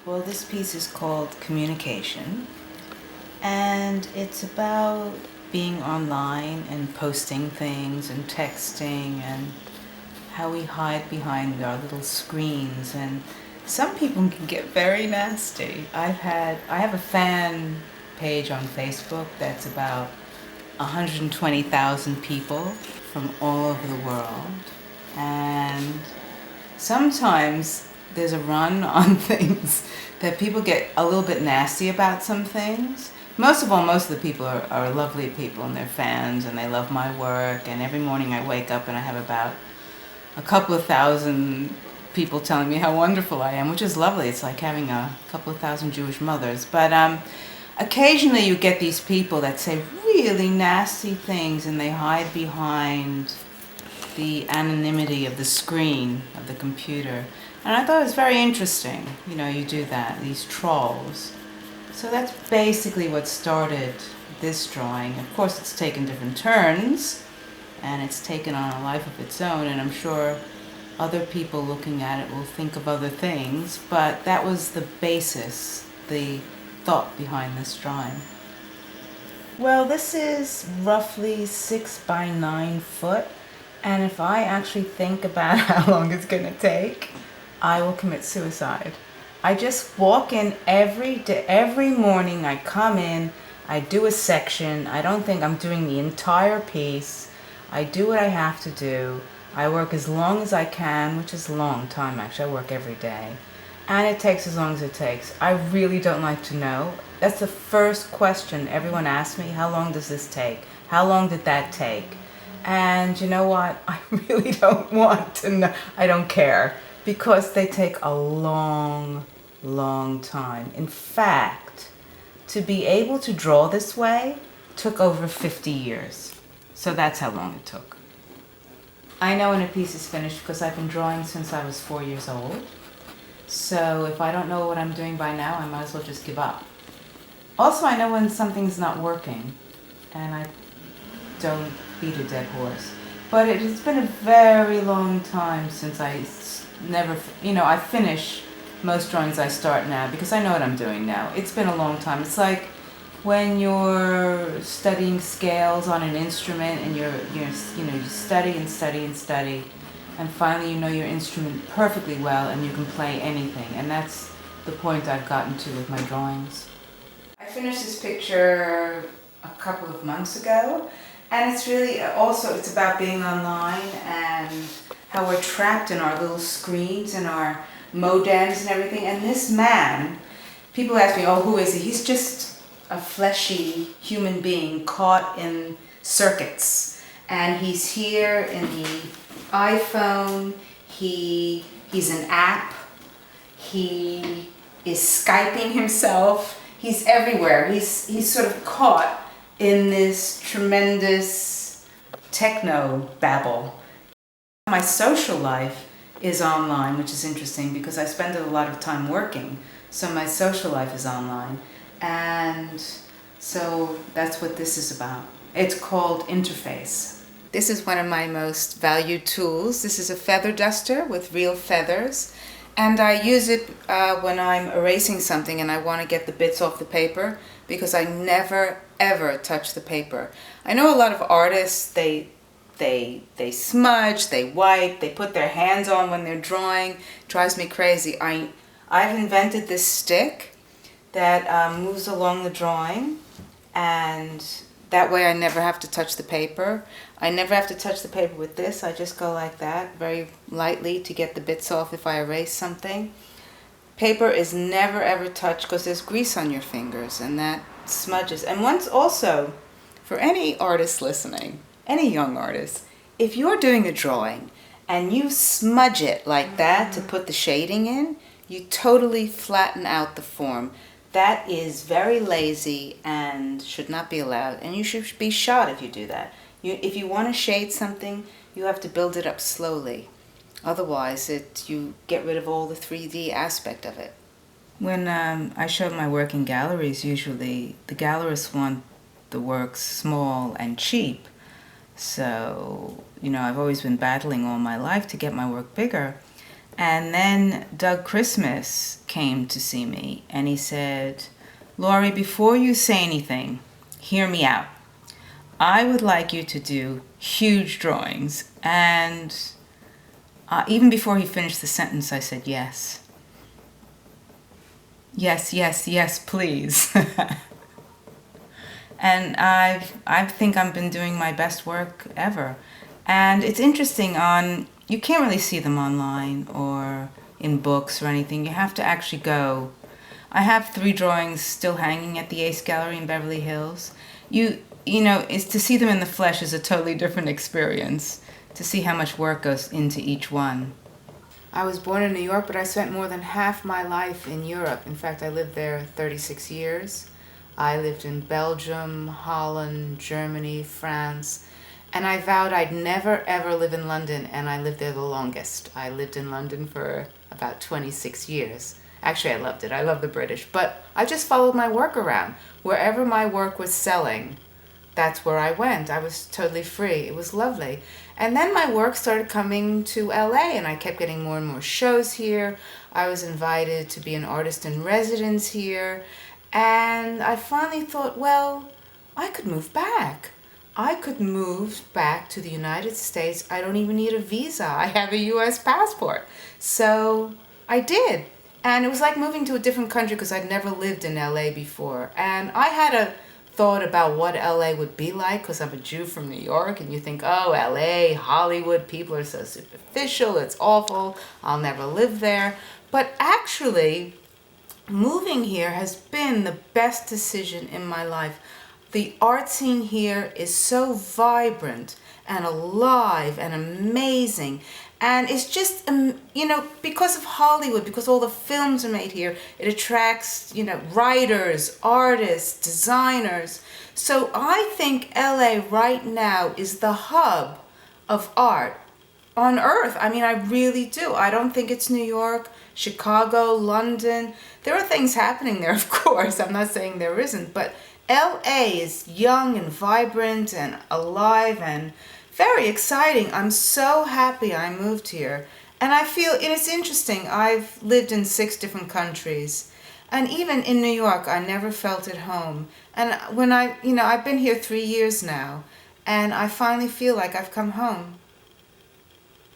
Well, this piece is called Communication, and it's about being online and posting things and texting and how we hide behind our little screens. And some people can get very nasty. I have a fan page on Facebook that's about 120,000 people from all over the world, and sometimes there's a run on things that people get a little bit nasty about some things. Most of all, most of the people are lovely people and they're fans and they love my work. And every morning I wake up and I have about a couple of thousand people telling me how wonderful I am, which is lovely. It's like having a couple of thousand Jewish mothers. But occasionally you get these people that say really nasty things and they hide behind the anonymity of the screen of the computer. And I thought it was very interesting, you do that, these trolls. So that's basically what started this drawing. Of course, it's taken different turns, and it's taken on a life of its own, and I'm sure other people looking at it will think of other things, but that was the basis, the thought behind this drawing. Well, this is roughly 6 by 9 foot. And if I actually think about how long it's going to take, I will commit suicide. I just walk in every day, every morning. I come in, I do a section. I don't think I'm doing the entire piece. I do what I have to do. I work as long as I can, which is a long time actually. I work every day. And it takes as long as it takes. I really don't like to know. That's the first question everyone asks me. How long does this take? How long did that take? And you know what? I really don't want to know. I don't care, because they take a long, long time. In fact, to be able to draw this way took over 50 years. So that's how long it took. I know when a piece is finished because I've been drawing since I was 4 years old. So if I don't know what I'm doing by now, I might as well just give up. Also, I know when something's not working, and I don't beat a dead horse. But it's been a very long time since I finish most drawings I start now because I know what I'm doing now. It's been a long time. It's like when you're studying scales on an instrument and you study and study and study, and finally you know your instrument perfectly well and you can play anything. And that's the point I've gotten to with my drawings. I finished this picture a couple of months ago. And it's really also, it's about being online and how we're trapped in our little screens and our modems and everything. And this man, people ask me, oh, who is he? He's just a fleshy human being caught in circuits. And he's here in the iPhone. He's an app. He is Skyping himself. He's everywhere. He's sort of caught in this tremendous techno babble. My social life is online, which is interesting because I spend a lot of time working, so my social life is online. And so that's what this is about. It's called Interface. This is one of my most valued tools. This is a feather duster with real feathers, and I use it when I'm erasing something and I want to get the bits off the paper, because I never ever touch the paper. I know a lot of artists, they smudge, they wipe, they put their hands on when they're drawing. It drives me crazy. I've invented this stick that moves along the drawing, and that way I never have to touch the paper. I never have to touch the paper with this. I just go like that, very lightly, to get the bits off if I erase something. Paper is never ever touched because there's grease on your fingers and that smudges. And once also, for any artist listening, any young artist, if you're doing a drawing and you smudge it like that to put the shading in, you totally flatten out the form. That is very lazy and should not be allowed, and you should be shot if you do that. If you want to shade something, you have to build it up slowly. Otherwise, you get rid of all the 3D aspect of it. When I show my work in galleries, usually the gallerists want the work small and cheap. So, I've always been battling all my life to get my work bigger. And then Doug Christmas came to see me, and he said, Laurie, before you say anything, hear me out. I would like you to do huge drawings. And even before he finished the sentence, I said, yes. Yes, yes, yes, please. And I think I've been doing my best work ever. And it's interesting, you can't really see them online or in books or anything. You have to actually go. I have 3 drawings still hanging at the Ace Gallery in Beverly Hills. You know, is to see them in the flesh is a totally different experience, to see how much work goes into each one. I was born in New York, but I spent more than half my life in Europe. In fact, I lived there 36 years. I lived in Belgium, Holland, Germany, France, and I vowed I'd never ever live in London, and I lived there the longest. I lived in London for about 26 years. Actually, I loved it. I love the British, but I just followed my work around. Wherever my work was selling, that's where I went. I was totally free. It was lovely. And then my work started coming to LA, and I kept getting more and more shows here. I was invited to be an artist in residence here. And I finally thought, well, I could move back. I could move back to the United States. I don't even need a visa. I have a US passport. So I did. And it was like moving to a different country because I'd never lived in LA before. And I had a thought about what LA would be like because I'm a Jew from New York, and you think, oh, LA, Hollywood, people are so superficial, it's awful, I'll never live there. But actually, moving here has been the best decision in my life. The art scene here is so vibrant and alive and amazing. And it's just, because of Hollywood, because all the films are made here, it attracts, writers, artists, designers. So I think LA right now is the hub of art on earth. I mean, I really do. I don't think it's New York, Chicago, London. There are things happening there, of course. I'm not saying there isn't, but LA is young and vibrant and alive and very exciting. I'm so happy I moved here. And I feel, it's interesting, I've lived in 6 different countries. And even in New York, I never felt at home. And when I've been here 3 years now, and I finally feel like I've come home.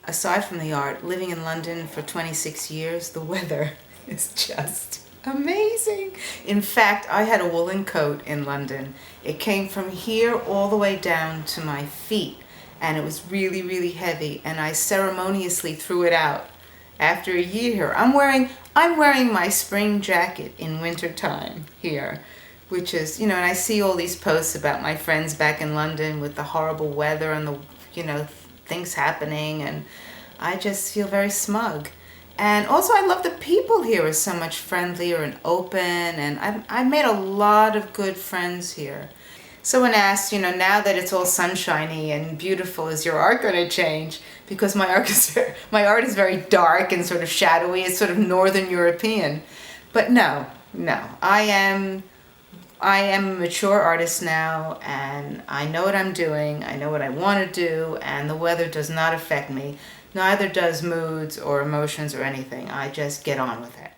Aside from the art, living in London for 26 years, the weather is just amazing. In fact, I had a woolen coat in London. It came from here all the way down to my feet, and it was really, really heavy, and I ceremoniously threw it out after a year. I'm wearing my spring jacket in wintertime here, which is, and I see all these posts about my friends back in London with the horrible weather and the, things happening, and I just feel very smug. And also I love the people here are so much friendlier and open, and I made a lot of good friends here. Someone asked, now that it's all sunshiny and beautiful, is your art going to change? Because my art is very dark and sort of shadowy. It's sort of Northern European. But no. I am a mature artist now, and I know what I'm doing. I know what I want to do, and the weather does not affect me. Neither does moods or emotions or anything. I just get on with it.